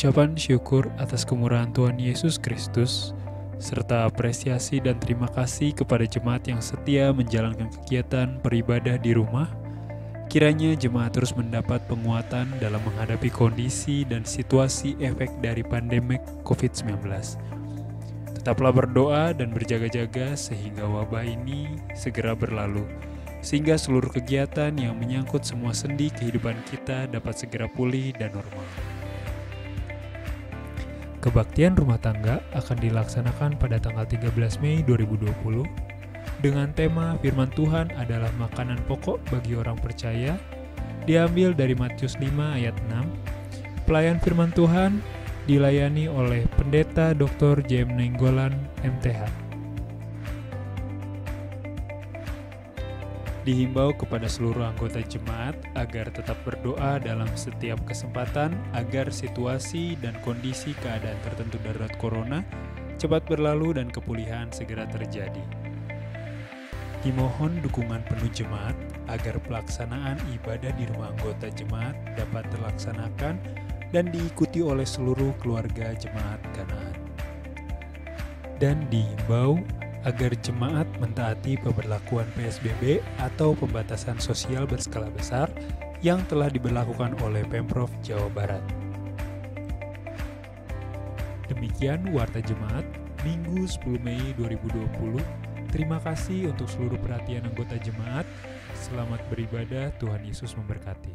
ucapan syukur atas kemurahan Tuhan Yesus Kristus, serta apresiasi dan terima kasih kepada jemaat yang setia menjalankan kegiatan beribadah di rumah, kiranya jemaat terus mendapat penguatan dalam menghadapi kondisi dan situasi efek dari pandemik COVID-19. Tetaplah berdoa dan berjaga-jaga sehingga wabah ini segera berlalu, sehingga seluruh kegiatan yang menyangkut semua sendi kehidupan kita dapat segera pulih dan normal. Kebaktian rumah tangga akan dilaksanakan pada tanggal 13 Mei 2020 dengan tema Firman Tuhan adalah makanan pokok bagi orang percaya, diambil dari Matius 5 ayat 6. Pelayan Firman Tuhan dilayani oleh Pendeta Dr. J.M. Nainggolan, MTH. Dihimbau kepada seluruh anggota jemaat agar tetap berdoa dalam setiap kesempatan agar situasi dan kondisi keadaan tertentu darurat corona cepat berlalu dan kepulihan segera terjadi. Dimohon dukungan penuh jemaat agar pelaksanaan ibadah di rumah anggota jemaat dapat terlaksanakan dan diikuti oleh seluruh keluarga jemaat Kanaan. Dan dihimbau agar jemaat mentaati pemberlakuan PSBB atau pembatasan sosial berskala besar yang telah diberlakukan oleh Pemprov Jawa Barat. Demikian Warta Jemaat Minggu 10 Mei 2020. Terima kasih untuk seluruh perhatian anggota jemaat. Selamat beribadah, Tuhan Yesus memberkati.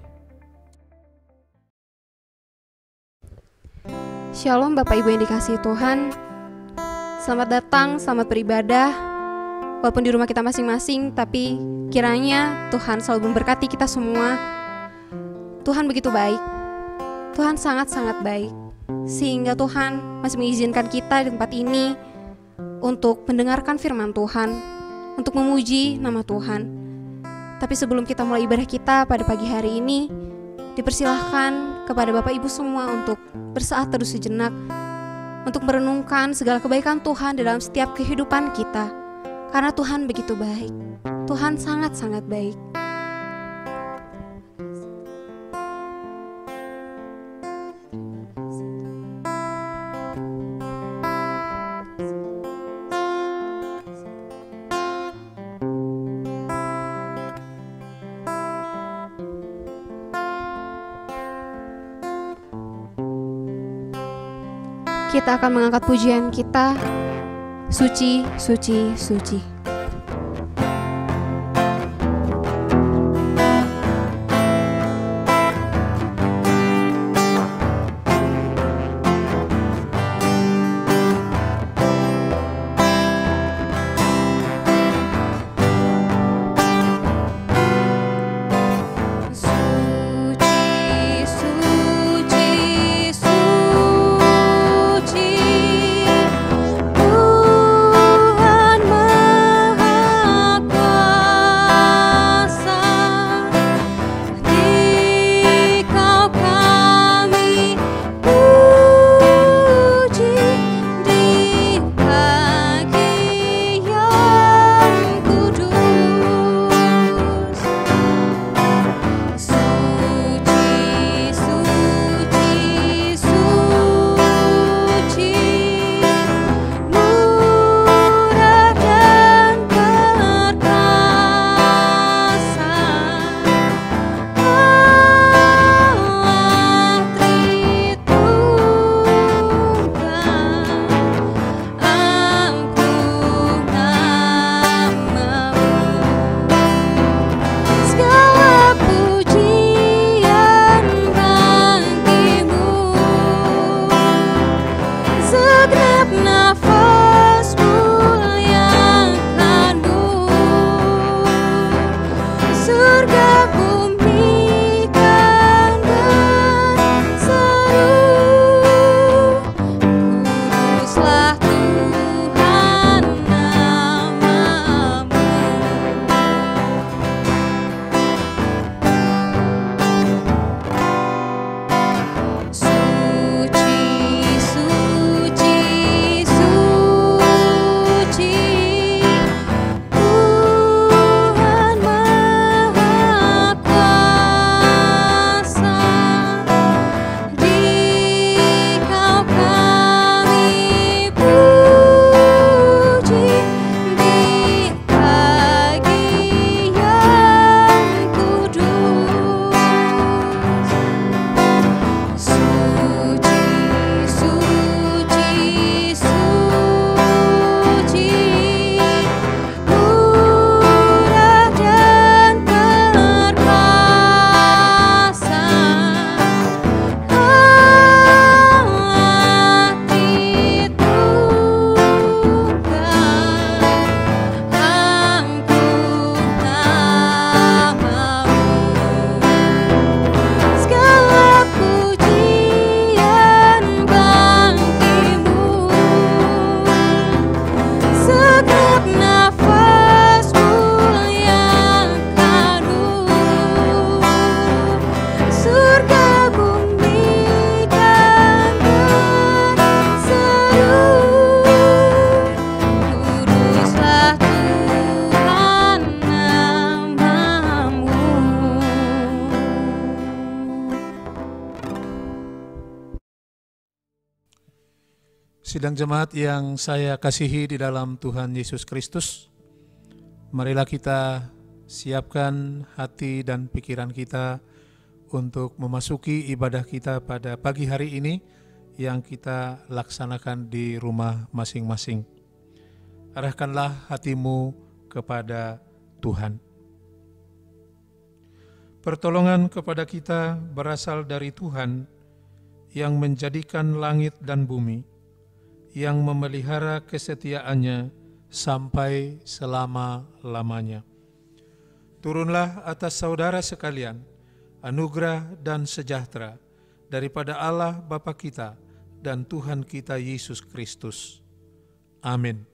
Shalom Bapak Ibu yang dikasihi Tuhan. Selamat datang, selamat beribadah. Walaupun di rumah kita masing-masing, tapi kiranya Tuhan selalu memberkati kita semua. Tuhan begitu baik. Tuhan sangat-sangat baik. Sehingga Tuhan masih mengizinkan kita di tempat ini untuk mendengarkan firman Tuhan, untuk memuji nama Tuhan. Tapi sebelum kita mulai ibadah kita pada pagi hari ini, dipersilahkan kepada Bapak Ibu semua untuk bersaat teduh sejenak, untuk merenungkan segala kebaikan Tuhan dalam setiap kehidupan kita. Karena Tuhan begitu baik. Tuhan sangat-sangat baik. Kita akan mengangkat pujian kita, Suci, Suci, Suci. Tuhan Sidang jemaat yang saya kasihi di dalam Tuhan Yesus Kristus, marilah kita siapkan hati dan pikiran kita untuk memasuki ibadah kita pada pagi hari ini yang kita laksanakan di rumah masing-masing. Arahkanlah hatimu kepada Tuhan. Pertolongan kepada kita berasal dari Tuhan yang menjadikan langit dan bumi, yang memelihara kesetiaannya sampai selama-lamanya. Turunlah atas saudara sekalian anugerah dan sejahtera daripada Allah Bapa kita dan Tuhan kita Yesus Kristus. Amin.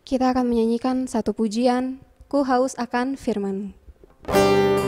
Kita akan menyanyikan satu pujian, Ku Haus Akan Firman-Mu. Indah hadirat-Mu.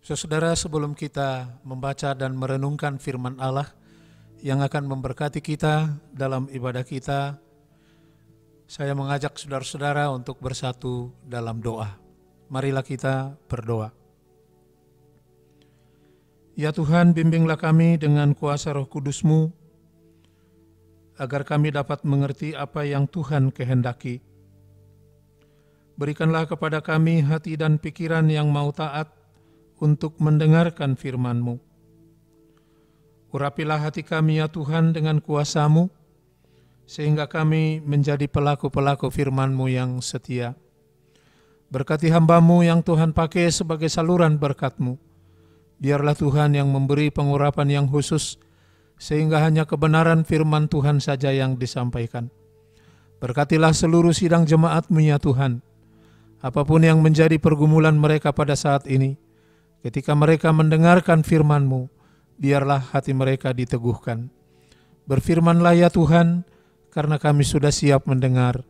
Saudara, sebelum kita membaca dan merenungkan firman Allah yang akan memberkati kita dalam ibadah kita, saya mengajak saudara-saudara untuk bersatu dalam doa. Marilah kita berdoa. Ya Tuhan, bimbinglah kami dengan kuasa Roh Kudus-Mu, agar kami dapat mengerti apa yang Tuhan kehendaki. Berikanlah kepada kami hati dan pikiran yang mau taat untuk mendengarkan firman-Mu. Urapilah hati kami ya Tuhan dengan kuasa-Mu, sehingga kami menjadi pelaku-pelaku firman-Mu yang setia. Berkati hamba-Mu yang Tuhan pakai sebagai saluran berkat-Mu. Biarlah Tuhan yang memberi pengurapan yang khusus, sehingga hanya kebenaran firman Tuhan saja yang disampaikan. Berkatilah seluruh sidang jemaat-Mu ya Tuhan. Apapun yang menjadi pergumulan mereka pada saat ini, ketika mereka mendengarkan firman-Mu, biarlah hati mereka diteguhkan. Berfirmanlah ya Tuhan, karena kami sudah siap mendengar.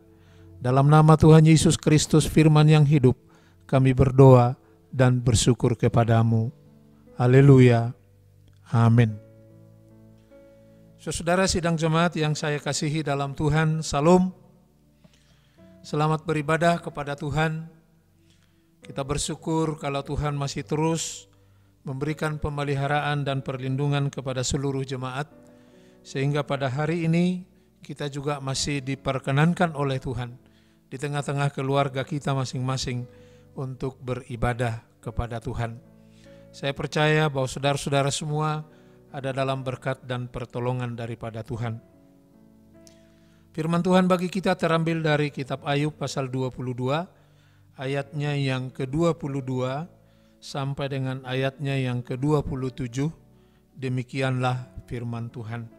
Dalam nama Tuhan Yesus Kristus, firman yang hidup, kami berdoa dan bersyukur kepada-Mu. Haleluya. Amin. Saudara sidang jemaat yang saya kasihi dalam Tuhan, Salam. Selamat beribadah kepada Tuhan. Kita bersyukur kalau Tuhan masih terus memberikan pemeliharaan dan perlindungan kepada seluruh jemaat, sehingga pada hari ini kita juga masih diperkenankan oleh Tuhan di tengah-tengah keluarga kita masing-masing untuk beribadah kepada Tuhan. Saya percaya bahwa saudara-saudara semua ada dalam berkat dan pertolongan daripada Tuhan. Firman Tuhan bagi kita terambil dari kitab Ayub pasal 22, ayatnya yang ke-22 sampai dengan ayatnya yang ke-27. Demikianlah firman Tuhan.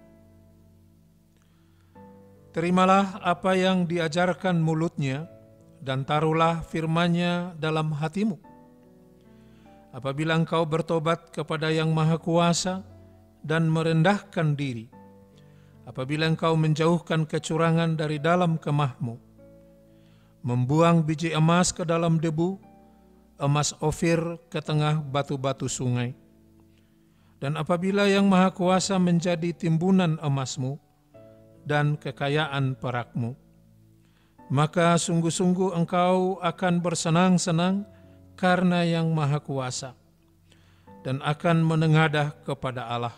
Terimalah apa yang diajarkan mulutnya, dan taruhlah firman-Nya dalam hatimu. Apabila engkau bertobat kepada Yang Maha Kuasa dan merendahkan diri, apabila engkau menjauhkan kecurangan dari dalam kemahmu, membuang biji emas ke dalam debu, emas Ofir ke tengah batu-batu sungai, dan apabila Yang Maha Kuasa menjadi timbunan emasmu dan kekayaan perakmu, maka sungguh-sungguh engkau akan bersenang-senang karena Yang Maha Kuasa, dan akan menengadah kepada Allah.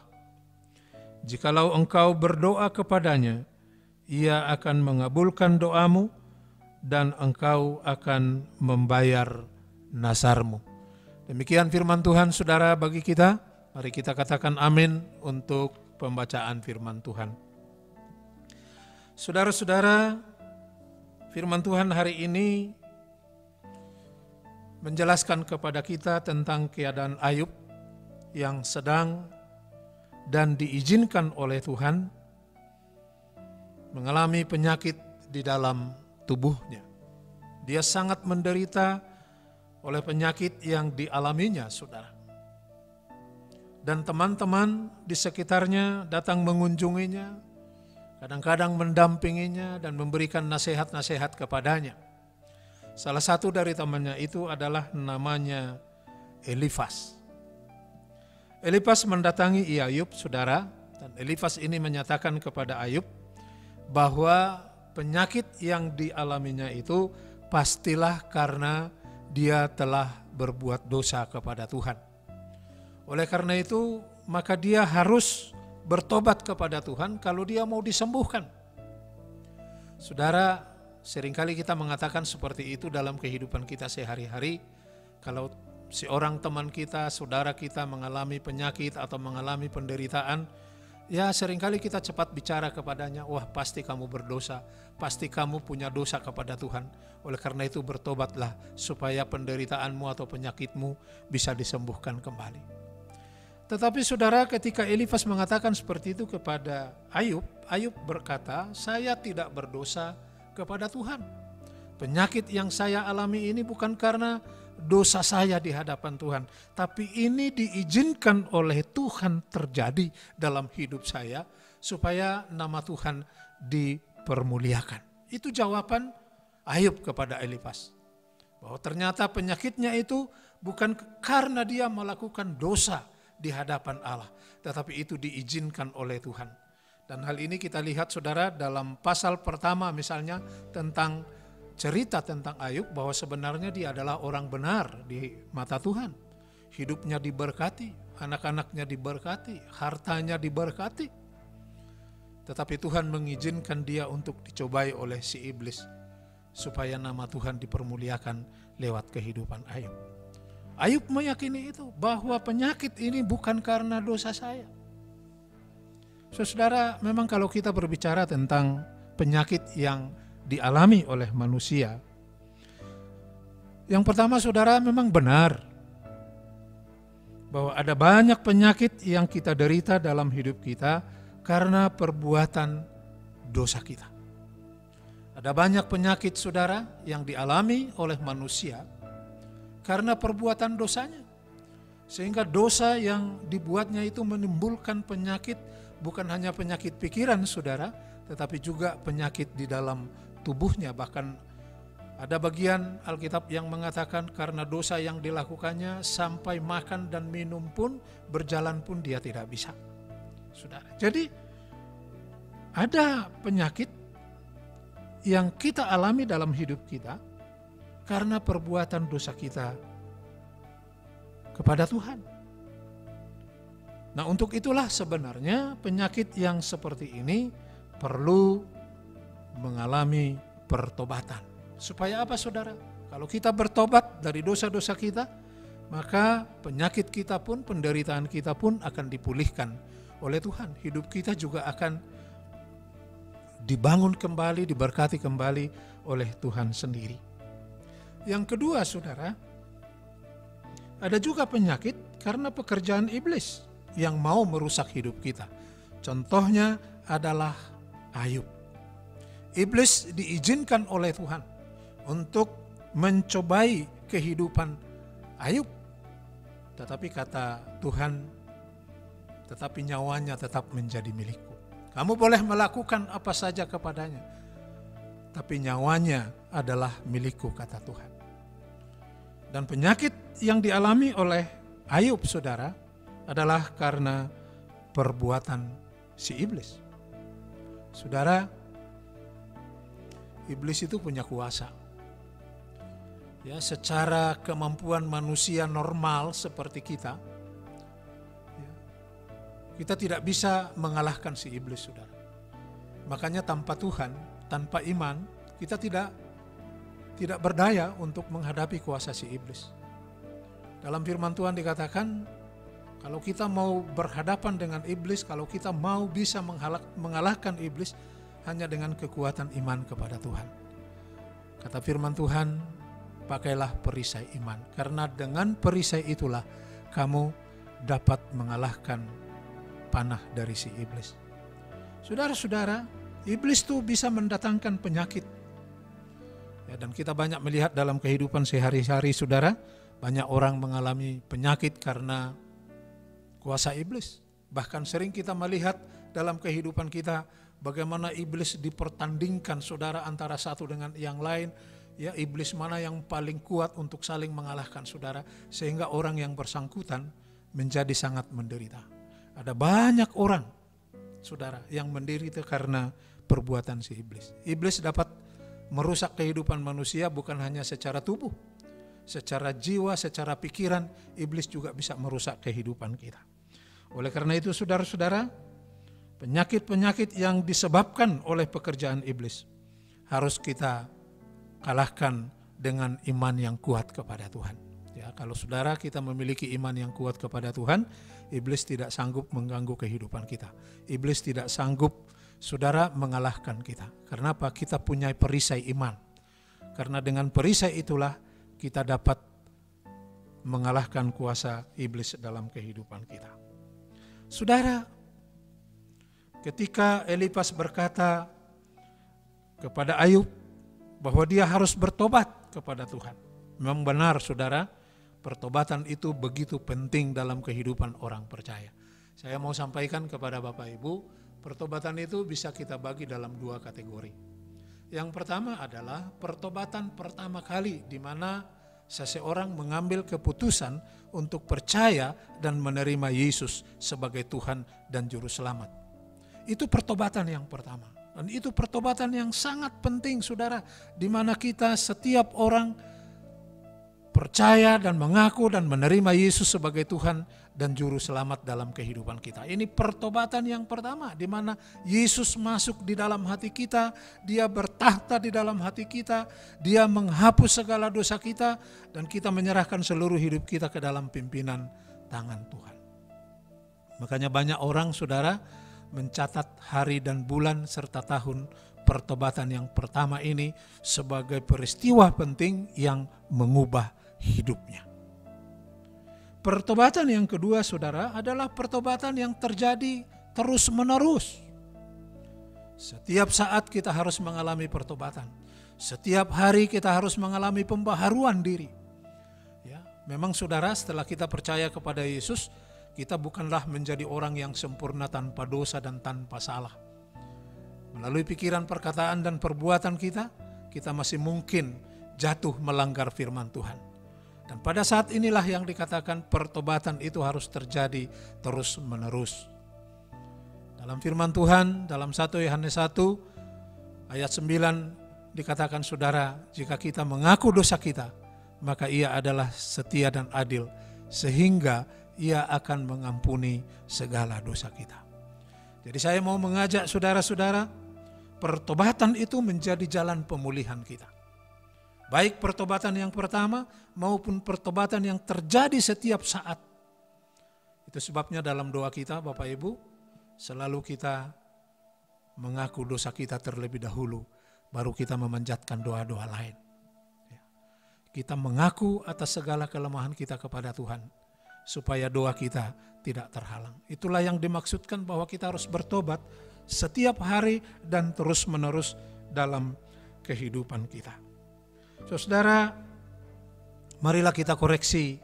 Jikalau engkau berdoa kepadanya, Ia akan mengabulkan doamu, dan engkau akan membayar nasarmu. Demikian firman Tuhan, saudara, bagi kita. Mari kita katakan amin untuk pembacaan firman Tuhan. Saudara-saudara, firman Tuhan hari ini menjelaskan kepada kita tentang keadaan Ayub yang sedang dan diizinkan oleh Tuhan mengalami penyakit di dalam tubuhnya. Dia sangat menderita oleh penyakit yang dialaminya, saudara. Dan teman-teman di sekitarnya datang mengunjunginya, kadang-kadang mendampinginya dan memberikan nasihat-nasihat kepadanya. Salah satu dari temannya itu adalah namanya Elifas. Elifas mendatangi Ayub, saudara, dan Elifas ini menyatakan kepada Ayub bahwa penyakit yang dialaminya itu pastilah karena dia telah berbuat dosa kepada Tuhan. Oleh karena itu, maka dia harus bertobat kepada Tuhan kalau dia mau disembuhkan. Saudara, seringkali kita mengatakan seperti itu dalam kehidupan kita sehari-hari. Kalau seorang teman kita, saudara kita mengalami penyakit atau mengalami penderitaan, ya seringkali kita cepat bicara kepadanya, wah pasti kamu berdosa, pasti kamu punya dosa kepada Tuhan. Oleh karena itu bertobatlah supaya penderitaanmu atau penyakitmu bisa disembuhkan kembali. Tetapi saudara, ketika Elifas mengatakan seperti itu kepada Ayub, Ayub berkata, saya tidak berdosa kepada Tuhan. Penyakit yang saya alami ini bukan karena dosa saya di hadapan Tuhan, tapi ini diizinkan oleh Tuhan terjadi dalam hidup saya supaya nama Tuhan dipermuliakan. Itu jawaban Ayub kepada Elifas, bahwa ternyata penyakitnya itu bukan karena dia melakukan dosa di hadapan Allah, tetapi itu diizinkan oleh Tuhan. Dan hal ini kita lihat saudara dalam pasal pertama misalnya tentang cerita tentang Ayub, bahwa sebenarnya dia adalah orang benar di mata Tuhan. Hidupnya diberkati, anak-anaknya diberkati, hartanya diberkati. Tetapi Tuhan mengizinkan dia untuk dicobai oleh si iblis, supaya nama Tuhan dipermuliakan lewat kehidupan Ayub. Ayub meyakini itu, bahwa penyakit ini bukan karena dosa saya. Saudara, memang kalau kita berbicara tentang penyakit yang dialami oleh manusia, yang pertama saudara, memang benar bahwa ada banyak penyakit yang kita derita dalam hidup kita karena perbuatan dosa kita. Ada banyak penyakit saudara yang dialami oleh manusia karena perbuatan dosanya. Sehingga dosa yang dibuatnya itu menimbulkan penyakit, bukan hanya penyakit pikiran saudara, tetapi juga penyakit di dalam tubuhnya. Bahkan ada bagian Alkitab yang mengatakan karena dosa yang dilakukannya sampai makan dan minum pun, berjalan pun dia tidak bisa. Saudara, jadi ada penyakit yang kita alami dalam hidup kita karena perbuatan dosa kita kepada Tuhan. Nah, untuk itulah sebenarnya penyakit yang seperti ini perlu mengalami pertobatan. Supaya apa saudara? Kalau kita bertobat dari dosa-dosa kita, maka penyakit kita pun, penderitaan kita pun akan dipulihkan oleh Tuhan. Hidup kita juga akan dibangun kembali, diberkati kembali oleh Tuhan sendiri. Yang kedua saudara, ada juga penyakit karena pekerjaan iblis yang mau merusak hidup kita. Contohnya adalah Ayub. Iblis diizinkan oleh Tuhan untuk mencobai kehidupan Ayub. Tetapi kata Tuhan, tetapi nyawanya tetap menjadi milikku. Kamu boleh melakukan apa saja kepadanya, tapi nyawanya adalah milikku, kata Tuhan. Dan penyakit yang dialami oleh Ayub saudara adalah karena perbuatan si iblis. Saudara, iblis itu punya kuasa. Ya, secara kemampuan manusia normal seperti kita, ya, kita tidak bisa mengalahkan si iblis saudara. Makanya tanpa Tuhan, tanpa iman, kita tidak berdaya untuk menghadapi kuasa si iblis. Dalam firman Tuhan dikatakan, kalau kita mau berhadapan dengan iblis, kalau kita mau bisa mengalahkan iblis, hanya dengan kekuatan iman kepada Tuhan. Kata firman Tuhan, pakailah perisai iman, karena dengan perisai itulah kamu dapat mengalahkan panah dari si iblis. Saudara-saudara, iblis itu bisa mendatangkan penyakit. Ya, dan kita banyak melihat dalam kehidupan sehari-hari saudara, banyak orang mengalami penyakit karena kuasa iblis. Bahkan sering kita melihat dalam kehidupan kita bagaimana iblis dipertandingkan saudara antara satu dengan yang lain. Ya, iblis mana yang paling kuat untuk saling mengalahkan saudara, sehingga orang yang bersangkutan menjadi sangat menderita. Ada banyak orang saudara yang menderita karena perbuatan si iblis. Iblis dapat merusak kehidupan manusia bukan hanya secara tubuh, secara jiwa, secara pikiran, iblis juga bisa merusak kehidupan kita. Oleh karena itu saudara-saudara, penyakit-penyakit yang disebabkan oleh pekerjaan iblis harus kita kalahkan dengan iman yang kuat kepada Tuhan. Ya, kalau saudara kita memiliki iman yang kuat kepada Tuhan, iblis tidak sanggup mengganggu kehidupan kita. Iblis tidak sanggup saudara mengalahkan kita. Karena apa? Kita punya perisai iman. Karena dengan perisai itulah kita dapat mengalahkan kuasa iblis dalam kehidupan kita. Saudara, ketika Elifas berkata kepada Ayub bahwa dia harus bertobat kepada Tuhan. Memang benar saudara, pertobatan itu begitu penting dalam kehidupan orang percaya. Saya mau sampaikan kepada Bapak Ibu, pertobatan itu bisa kita bagi dalam dua kategori. Yang pertama adalah pertobatan pertama kali, di mana seseorang mengambil keputusan untuk percaya dan menerima Yesus sebagai Tuhan dan Juru Selamat. Itu pertobatan yang pertama. Dan itu pertobatan yang sangat penting, saudara, di mana kita setiap orang percaya dan mengaku dan menerima Yesus sebagai Tuhan dan Juru Selamat dalam kehidupan kita. Ini pertobatan yang pertama, di mana Yesus masuk di dalam hati kita, Dia bertahta di dalam hati kita, Dia menghapus segala dosa kita, dan kita menyerahkan seluruh hidup kita ke dalam pimpinan tangan Tuhan. Makanya banyak orang, saudara, mencatat hari dan bulan serta tahun pertobatan yang pertama ini sebagai peristiwa penting yang mengubah hidupnya. Pertobatan yang kedua, saudara, adalah pertobatan yang terjadi terus-menerus. Setiap saat kita harus mengalami pertobatan. Setiap hari kita harus mengalami pembaharuan diri. Ya, memang saudara, setelah kita percaya kepada Yesus, kita bukanlah menjadi orang yang sempurna tanpa dosa dan tanpa salah. Melalui pikiran, perkataan, dan perbuatan kita masih mungkin jatuh melanggar firman Tuhan. Dan pada saat inilah yang dikatakan pertobatan itu harus terjadi terus menerus. Dalam firman Tuhan, dalam 1 Yohanes 1 ayat 9 dikatakan, saudara, jika kita mengaku dosa kita, maka Ia adalah setia dan adil, sehingga Ia akan mengampuni segala dosa kita. Jadi saya mau mengajak saudara-saudara, pertobatan itu menjadi jalan pemulihan kita. Baik pertobatan yang pertama maupun pertobatan yang terjadi setiap saat. Itu sebabnya dalam doa kita, Bapak Ibu, selalu kita mengaku dosa kita terlebih dahulu, baru kita memanjatkan doa-doa lain. Kita mengaku atas segala kelemahan kita kepada Tuhan, supaya doa kita tidak terhalang. Itulah yang dimaksudkan bahwa kita harus bertobat setiap hari dan terus menerus dalam kehidupan kita. Saudara, marilah kita koreksi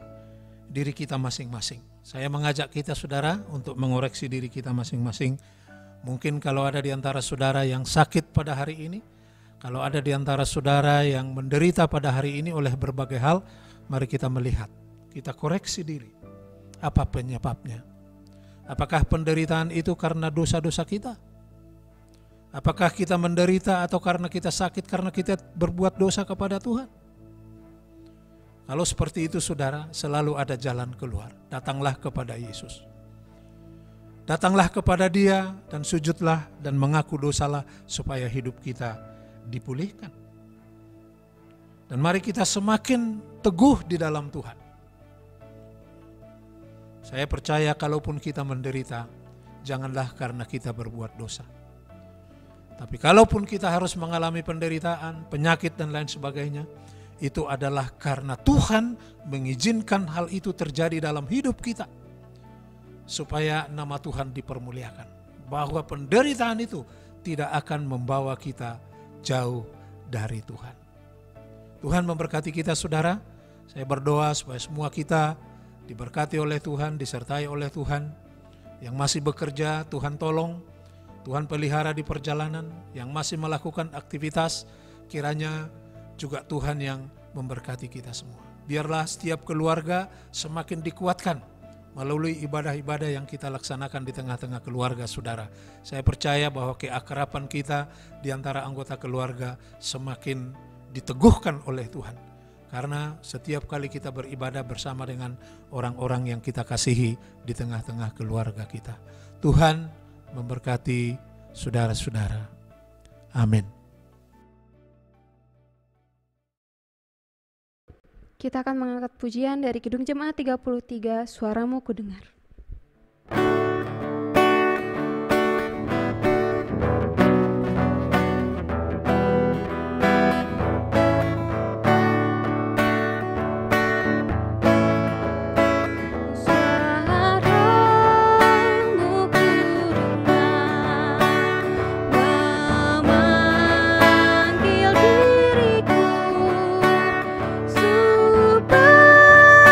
diri kita masing-masing. Saya mengajak kita, saudara, untuk mengoreksi diri kita masing-masing. Mungkin kalau ada di antara saudara yang sakit pada hari ini, kalau ada di antara saudara yang menderita pada hari ini oleh berbagai hal, mari kita melihat, kita koreksi diri. Apa penyebabnya? Apakah penderitaan itu karena dosa-dosa kita? Apakah kita menderita atau karena kita sakit karena kita berbuat dosa kepada Tuhan? Kalau seperti itu, saudara, selalu ada jalan keluar. Datanglah kepada Yesus. Datanglah kepada Dia dan sujudlah dan mengaku dosalah supaya hidup kita dipulihkan. Dan mari kita semakin teguh di dalam Tuhan. Saya percaya kalaupun kita menderita, janganlah karena kita berbuat dosa. Tapi kalaupun kita harus mengalami penderitaan, penyakit dan lain sebagainya, itu adalah karena Tuhan mengizinkan hal itu terjadi dalam hidup kita, supaya nama Tuhan dipermuliakan. Bahwa penderitaan itu tidak akan membawa kita jauh dari Tuhan. Tuhan memberkati kita, saudara. Saya berdoa supaya semua kita diberkati oleh Tuhan, disertai oleh Tuhan. Yang masih bekerja, Tuhan tolong. Tuhan pelihara di perjalanan. Yang masih melakukan aktivitas, kiranya juga Tuhan yang memberkati kita semua. Biarlah setiap keluarga semakin dikuatkan melalui ibadah-ibadah yang kita laksanakan di tengah-tengah keluarga, saudara. Saya percaya bahwa keakraban kita di antara anggota keluarga semakin diteguhkan oleh Tuhan. Karena setiap kali kita beribadah bersama dengan orang-orang yang kita kasihi di tengah-tengah keluarga kita. Tuhan memberkati saudara-saudara. Amin. Kita akan mengangkat pujian dari Kidung Jemaat 33, Suaramu Kudengar.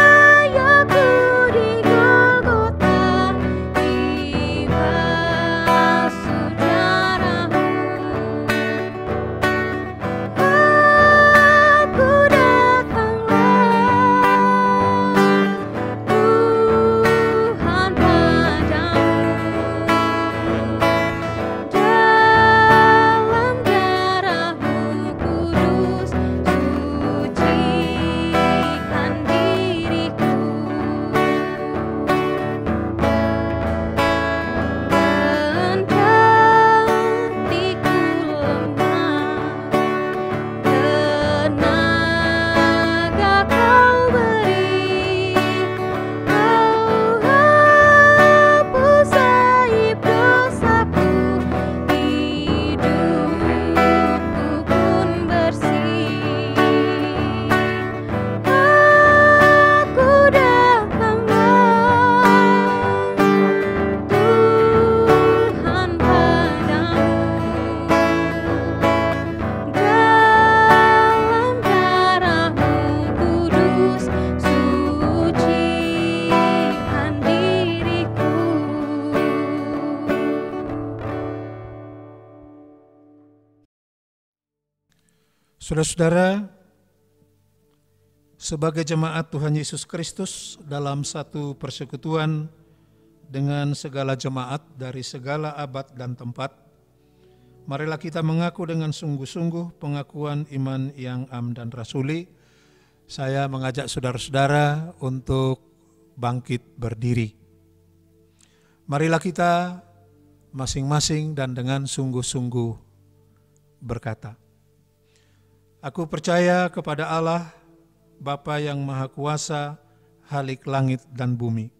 Supaya ku di Golgota Saudara-saudara, sebagai jemaat Tuhan Yesus Kristus dalam satu persekutuan dengan segala jemaat dari segala abad dan tempat, marilah kita mengaku dengan sungguh-sungguh pengakuan iman yang am dan rasuli. Saya mengajak saudara-saudara untuk bangkit berdiri. Marilah kita masing-masing dan dengan sungguh-sungguh berkata, aku percaya kepada Allah, Bapa yang Maha Kuasa, Halik langit dan bumi.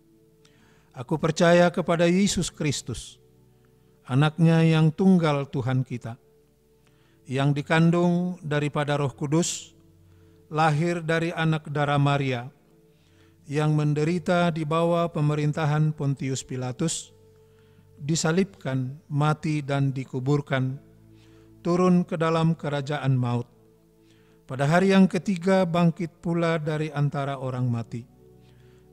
Aku percaya kepada Yesus Kristus, Anaknya yang tunggal Tuhan kita, yang dikandung daripada Roh Kudus, lahir dari anak darah Maria, yang menderita di bawah pemerintahan Pontius Pilatus, disalibkan, mati dan dikuburkan, turun ke dalam kerajaan maut. Pada hari yang ketiga bangkit pula dari antara orang mati,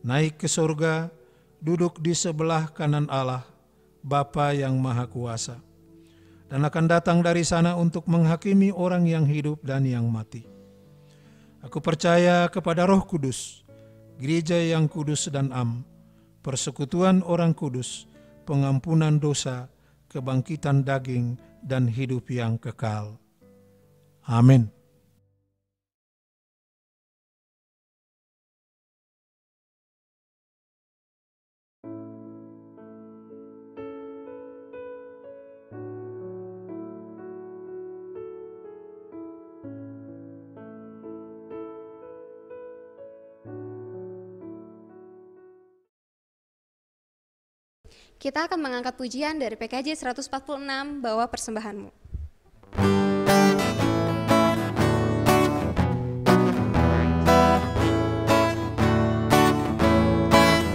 naik ke surga, duduk di sebelah kanan Allah, Bapa yang Maha Kuasa, dan akan datang dari sana untuk menghakimi orang yang hidup dan yang mati. Aku percaya kepada Roh Kudus, gereja yang kudus dan am, persekutuan orang kudus, pengampunan dosa, kebangkitan daging, dan hidup yang kekal. Amin. Kita akan mengangkat pujian dari PKJ 146, Bawa Persembahanmu.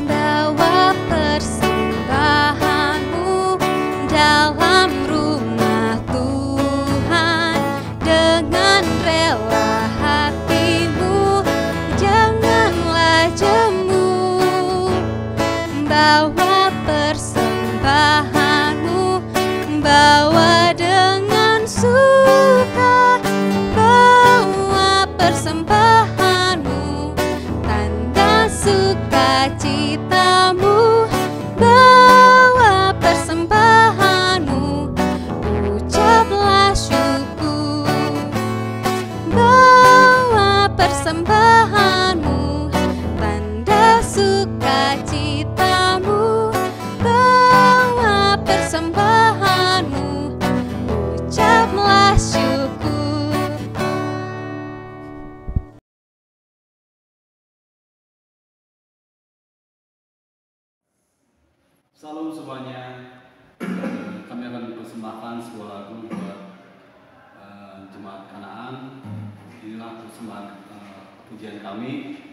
Bawa persembahanmu dalam rumah Tuhan dengan rela hatimu, janganlah jemu. Bawa persembahanmu, bawa dengan suka. Bawa persembahanmu, tanda sukacitamu. Bawa persembahanmu, ucaplah syukur. Bawa persembahanmu, tanda sukacitamu. Bawa persembahanmu, ucaplah syukur. Salam semuanya. Kami akan mempersembahkan sebuah lagu buat Jemaat Kanaan. Inilah persembahan pujian kami.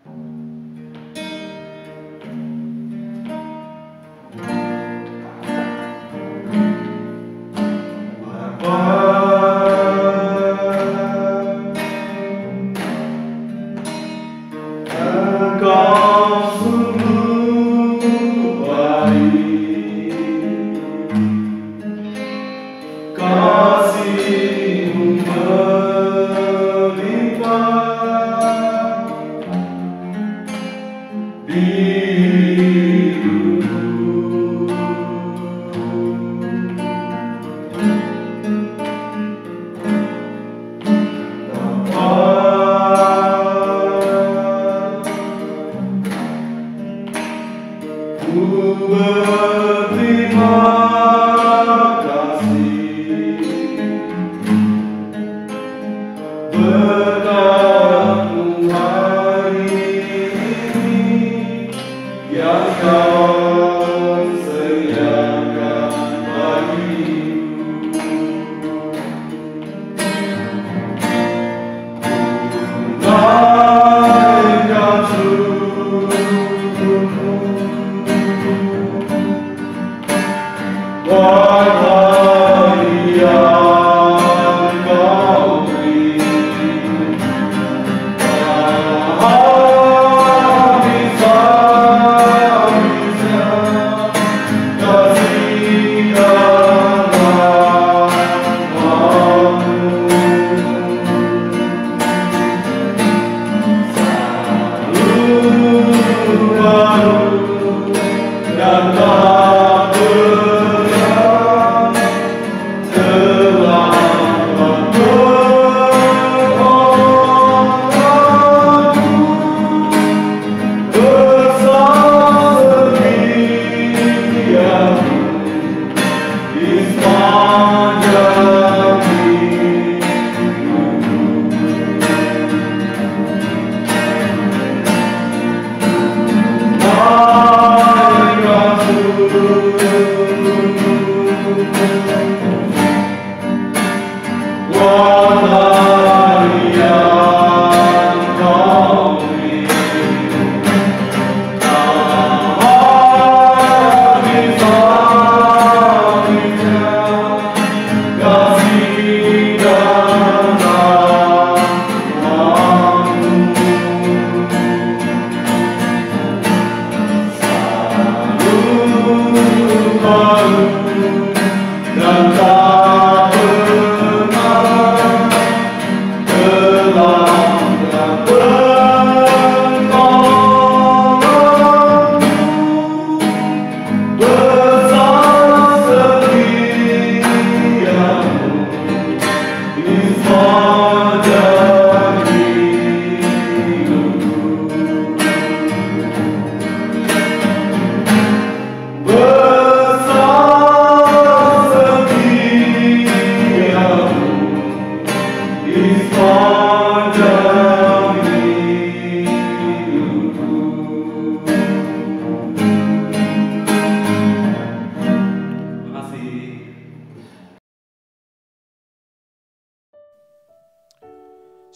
Amen.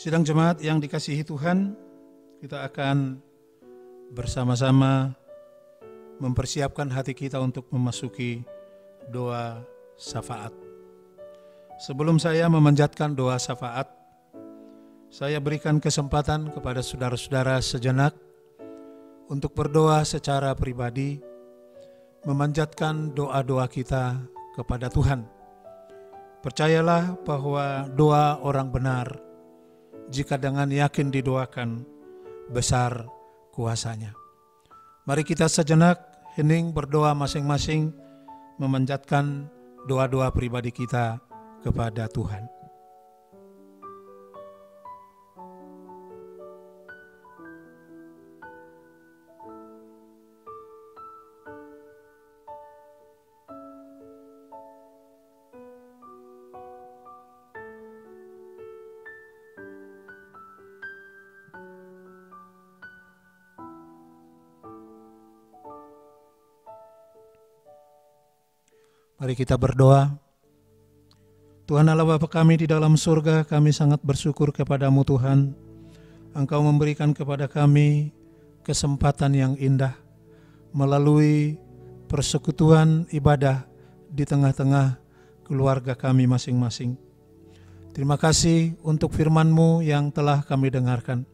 Sidang jemaat yang dikasihi Tuhan, kita akan bersama-sama mempersiapkan hati kita untuk memasuki doa syafaat. Sebelum saya memanjatkan doa syafaat, saya berikan kesempatan kepada saudara-saudara sejenak untuk berdoa secara pribadi, memanjatkan doa-doa kita kepada Tuhan. Percayalah bahwa doa orang benar, jika dengan yakin didoakan, besar kuasanya. Mari kita sejenak hening berdoa masing-masing, memanjatkan doa-doa pribadi kita kepada Tuhan. Mari kita berdoa. Tuhan Allah Bapa kami di dalam surga, kami sangat bersyukur kepadamu Tuhan. Engkau memberikan kepada kami kesempatan yang indah melalui persekutuan ibadah di tengah-tengah keluarga kami masing-masing. Terima kasih untuk firman-Mu yang telah kami dengarkan.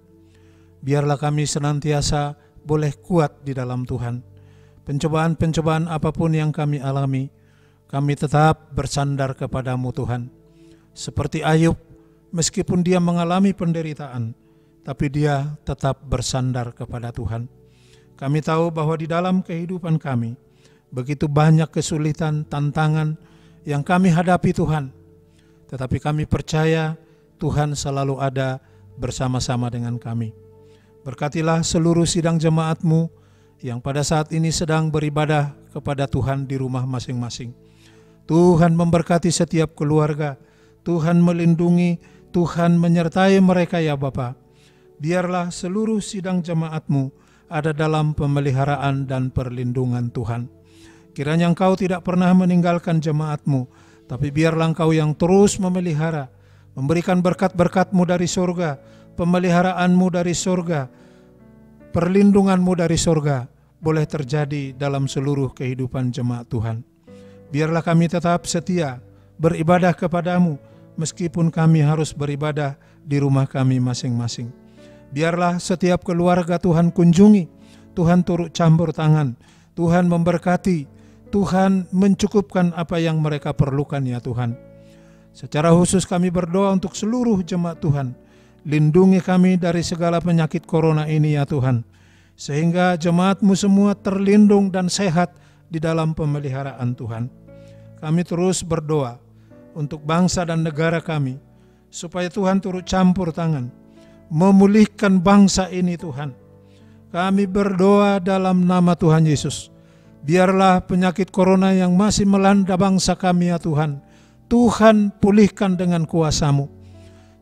Biarlah kami senantiasa boleh kuat di dalam Tuhan. Pencobaan-pencobaan apapun yang kami alami, kami tetap bersandar kepadamu Tuhan. Seperti Ayub, meskipun dia mengalami penderitaan, tapi dia tetap bersandar kepada Tuhan. Kami tahu bahwa di dalam kehidupan kami, begitu banyak kesulitan, tantangan yang kami hadapi Tuhan. Tetapi kami percaya Tuhan selalu ada bersama-sama dengan kami. Berkatilah seluruh sidang jemaat-Mu yang pada saat ini sedang beribadah kepada Tuhan di rumah masing-masing. Tuhan memberkati setiap keluarga, Tuhan melindungi, Tuhan menyertai mereka ya Bapa. Biarlah seluruh sidang jemaat-Mu ada dalam pemeliharaan dan perlindungan Tuhan. Kiranya Engkau tidak pernah meninggalkan jemaat-Mu, tapi biarlah Engkau yang terus memelihara, memberikan berkat-berkat-Mu dari surga, pemeliharaan-Mu dari surga, perlindungan-Mu dari surga, boleh terjadi dalam seluruh kehidupan jemaat Tuhan. Biarlah kami tetap setia beribadah kepadamu, meskipun kami harus beribadah di rumah kami masing-masing. Biarlah setiap keluarga Tuhan kunjungi, Tuhan turut campur tangan, Tuhan memberkati, Tuhan mencukupkan apa yang mereka perlukan ya Tuhan. Secara khusus kami berdoa untuk seluruh jemaat Tuhan, lindungi kami dari segala penyakit corona ini ya Tuhan, sehingga jemaat-Mu semua terlindung dan sehat di dalam pemeliharaan Tuhan. Kami terus berdoa untuk bangsa dan negara kami, supaya Tuhan turut campur tangan, memulihkan bangsa ini Tuhan. Kami berdoa dalam nama Tuhan Yesus. Biarlah penyakit corona yang masih melanda bangsa kami ya Tuhan, Tuhan pulihkan dengan kuasa-Mu,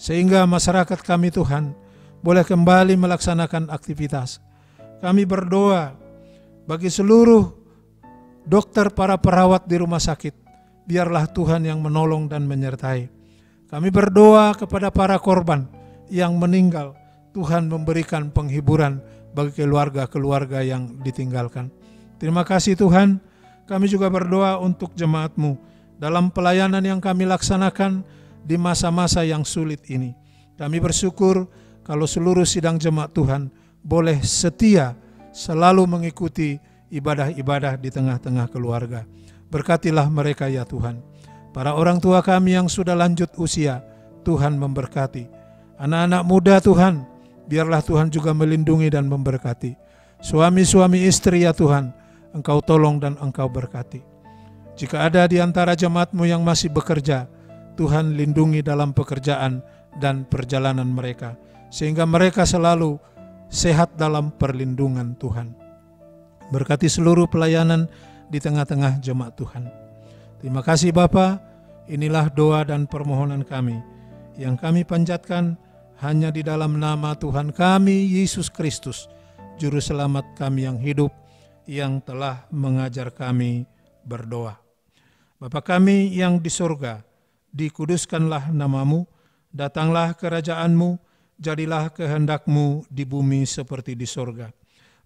sehingga masyarakat kami Tuhan boleh kembali melaksanakan aktivitas. Kami berdoa bagi seluruh dokter, para perawat di rumah sakit, biarlah Tuhan yang menolong dan menyertai. Kami berdoa kepada para korban yang meninggal, Tuhan memberikan penghiburan bagi keluarga-keluarga yang ditinggalkan. Terima kasih Tuhan. Kami juga berdoa untuk jemaat-Mu dalam pelayanan yang kami laksanakan di masa-masa yang sulit ini. Kami bersyukur kalau seluruh sidang jemaat Tuhan boleh setia selalu mengikuti ibadah-ibadah di tengah-tengah keluarga. berkatilah mereka ya Tuhan. Para orang tua kami yang sudah lanjut usia, Tuhan memberkati. Anak-anak muda Tuhan, biarlah Tuhan juga melindungi dan memberkati. Suami-suami istri ya Tuhan, Engkau tolong dan Engkau berkati. Jika ada di antara jemaat-Mu yang masih bekerja, Tuhan lindungi dalam pekerjaan dan perjalanan mereka, sehingga mereka selalu sehat dalam perlindungan Tuhan. Berkati seluruh pelayanan di tengah-tengah jemaat Tuhan. Terima kasih Bapa, inilah doa dan permohonan kami yang kami panjatkan hanya di dalam nama Tuhan kami, Yesus Kristus, Juru Selamat kami yang hidup, yang telah mengajar kami berdoa. Bapa kami yang di surga, dikuduskanlah nama-Mu, datanglah kerajaan-Mu, jadilah kehendak-Mu di bumi seperti di surga.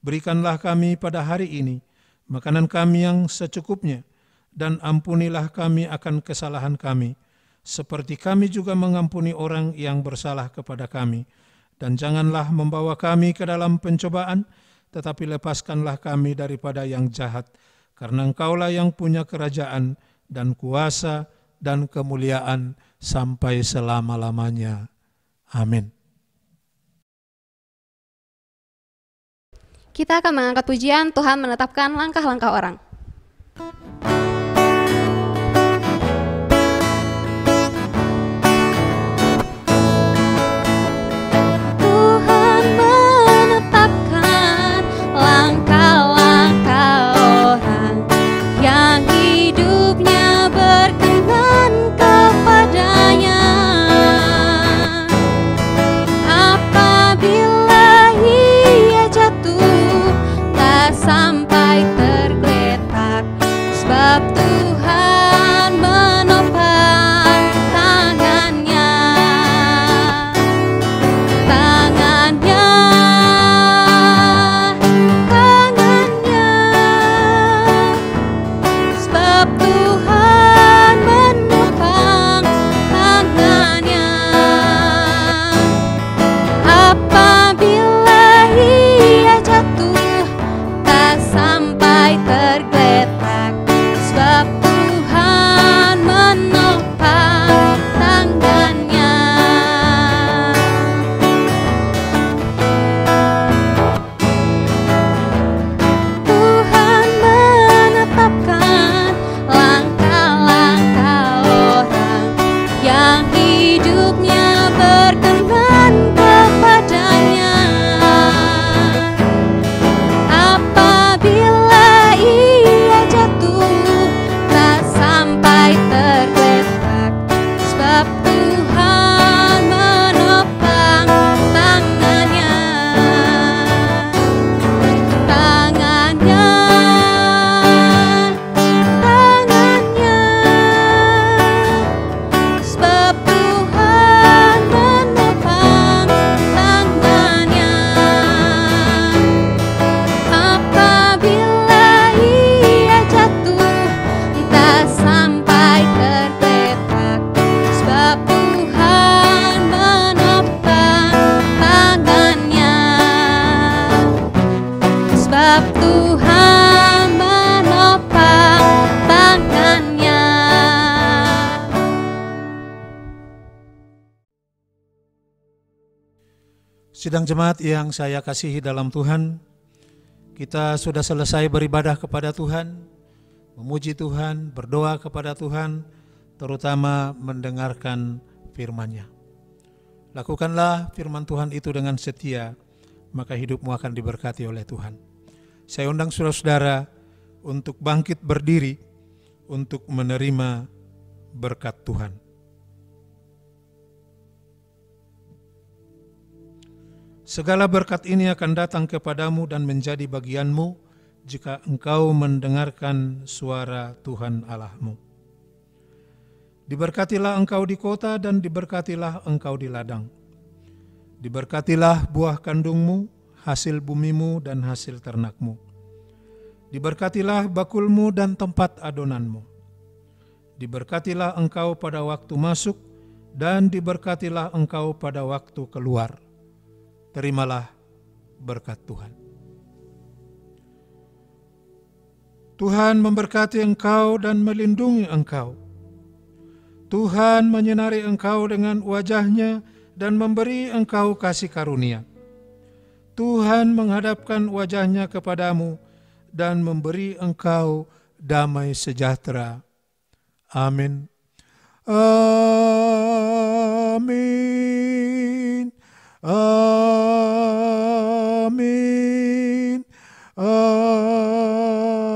Berikanlah kami pada hari ini makanan kami yang secukupnya, dan ampunilah kami akan kesalahan kami, seperti kami juga mengampuni orang yang bersalah kepada kami. Dan janganlah membawa kami ke dalam pencobaan, tetapi lepaskanlah kami daripada yang jahat, karena Engkaulah yang punya kerajaan dan kuasa dan kemuliaan sampai selama-lamanya. Amin. Kita akan mengangkat pujian Tuhan menetapkan langkah-langkah orang. Tuhan menetapkan langkah-langkah orang yang hidupnya berkenan kepadanya. Apabila ia jatuh, tak sampai tergeletak, sebab Tuhan menopang tangannya. Tangannya, tangannya, sebab Tuhan menopang tangannya. Apabila ia jatuh, tak sampai tergeletak, sebab Tuhan menopang tangannya. Tuhan menetapkan langkah-langkah orang yang hidupnya berkenan kepadanya. Apabila ia jatuh, tak sampai tergeletak, sebab Tuhan menopang tangannya. Tangannya, tangannya, sebab Tuhan menopang tangannya. Apabila ia jatuh, tak sampai tergeletak, sebab Tuhan menopang tangannya. Sebab Tuhan menopang tangannya. Sidang jemaat yang saya kasihi dalam Tuhan, kita sudah selesai beribadah kepada Tuhan, memuji Tuhan, berdoa kepada Tuhan, terutama mendengarkan firman-Nya. Lakukanlah firman Tuhan itu dengan setia, maka hidupmu akan diberkati oleh Tuhan. Saya undang saudara-saudara untuk bangkit berdiri untuk menerima berkat Tuhan. Segala berkat ini akan datang kepadamu dan menjadi bagianmu jika engkau mendengarkan suara Tuhan Allahmu. Diberkatilah engkau di kota dan diberkatilah engkau di ladang. Diberkatilah buah kandungmu, hasil bumimu dan hasil ternakmu. Diberkatilah bakulmu dan tempat adonanmu. Diberkatilah engkau pada waktu masuk dan diberkatilah engkau pada waktu keluar. Terimalah berkat Tuhan. Tuhan memberkati engkau dan melindungi engkau. Tuhan menyinari engkau dengan wajah-Nya dan memberi engkau kasih karunia. Tuhan menghadapkan wajah-Nya kepadamu dan memberi engkau damai sejahtera. Amin. Amin. Amin. Amin.